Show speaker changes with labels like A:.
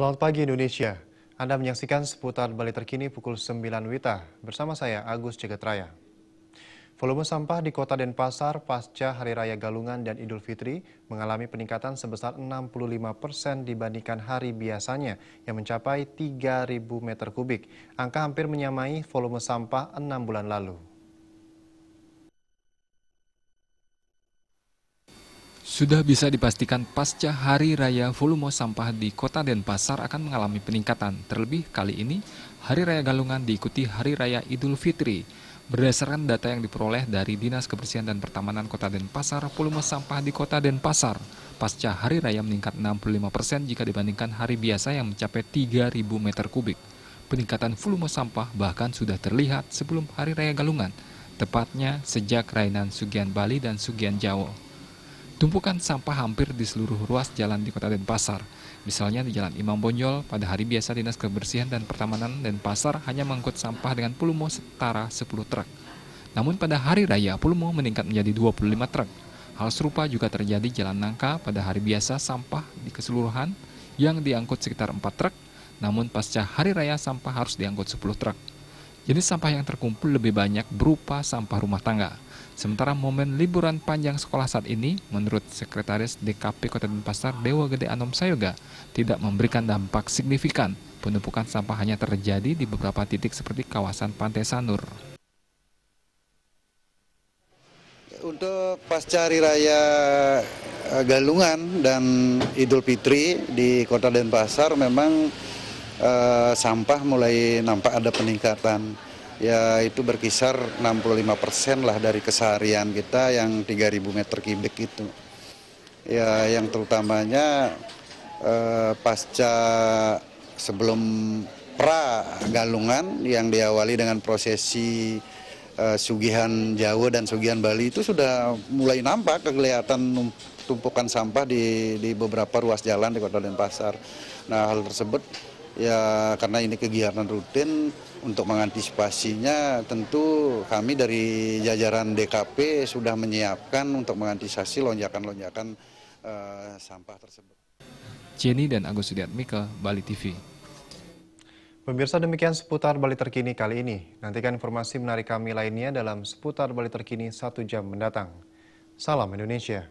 A: Selamat pagi Indonesia. Anda menyaksikan seputar Bali terkini pukul 9 WITA. Bersama saya Agus Cegetraya. Volume sampah di Kota Denpasar pasca Hari Raya Galungan dan Idul Fitri mengalami peningkatan sebesar 65% dibandingkan hari biasanya yang mencapai 3.000 meter kubik. Angka hampir menyamai volume sampah 6 bulan lalu.
B: Sudah bisa dipastikan pasca Hari Raya volume sampah di Kota Denpasar akan mengalami peningkatan. Terlebih kali ini, Hari Raya Galungan diikuti Hari Raya Idul Fitri. Berdasarkan data yang diperoleh dari Dinas Kebersihan dan Pertamanan Kota Denpasar, volume sampah di Kota Denpasar pasca Hari Raya meningkat 65% jika dibandingkan hari biasa yang mencapai 3.000 meter kubik. Peningkatan volume sampah bahkan sudah terlihat sebelum Hari Raya Galungan, tepatnya sejak Rainan Sugian Bali dan Sugian Jawa. Tumpukan sampah hampir di seluruh ruas jalan di Kota Denpasar. Misalnya di Jalan Imam Bonjol, pada hari biasa Dinas Kebersihan dan Pertamanan Denpasar hanya mengangkut sampah dengan volume setara 10 truk. Namun pada hari raya volume meningkat menjadi 25 truk. Hal serupa juga terjadi Jalan Nangka pada hari biasa sampah di keseluruhan yang diangkut sekitar 4 truk, namun pasca hari raya sampah harus diangkut 10 truk. Jenis sampah yang terkumpul lebih banyak berupa sampah rumah tangga. Sementara momen liburan panjang sekolah saat ini, menurut Sekretaris DKP Kota Denpasar Dewa Gede Anom Sayoga, tidak memberikan dampak signifikan. Penumpukan sampah hanya terjadi di beberapa titik seperti kawasan Pantai Sanur.
C: Untuk pasca Hari Raya Galungan dan Idul Fitri di Kota Denpasar memang sampah mulai nampak ada peningkatan. Ya itu berkisar 65% lah dari keseharian kita yang 3.000 meter kubik itu. Ya yang terutamanya pasca sebelum pra Galungan yang diawali dengan prosesi Sugihan Jawa dan Sugihan Bali itu sudah mulai nampak kelihatan tumpukan sampah di beberapa ruas jalan di Kota Denpasar. Nah hal tersebut ya karena ini kegiatan rutin, untuk mengantisipasinya tentu kami dari jajaran DKP sudah menyiapkan untuk mengantisipasi lonjakan-lonjakan sampah tersebut.
B: Jenny dan Agus Sudiatmika, Bali TV.
A: Pemirsa, demikian seputar Bali terkini kali ini. Nantikan informasi menarik kami lainnya dalam seputar Bali terkini 1 jam mendatang. Salam Indonesia.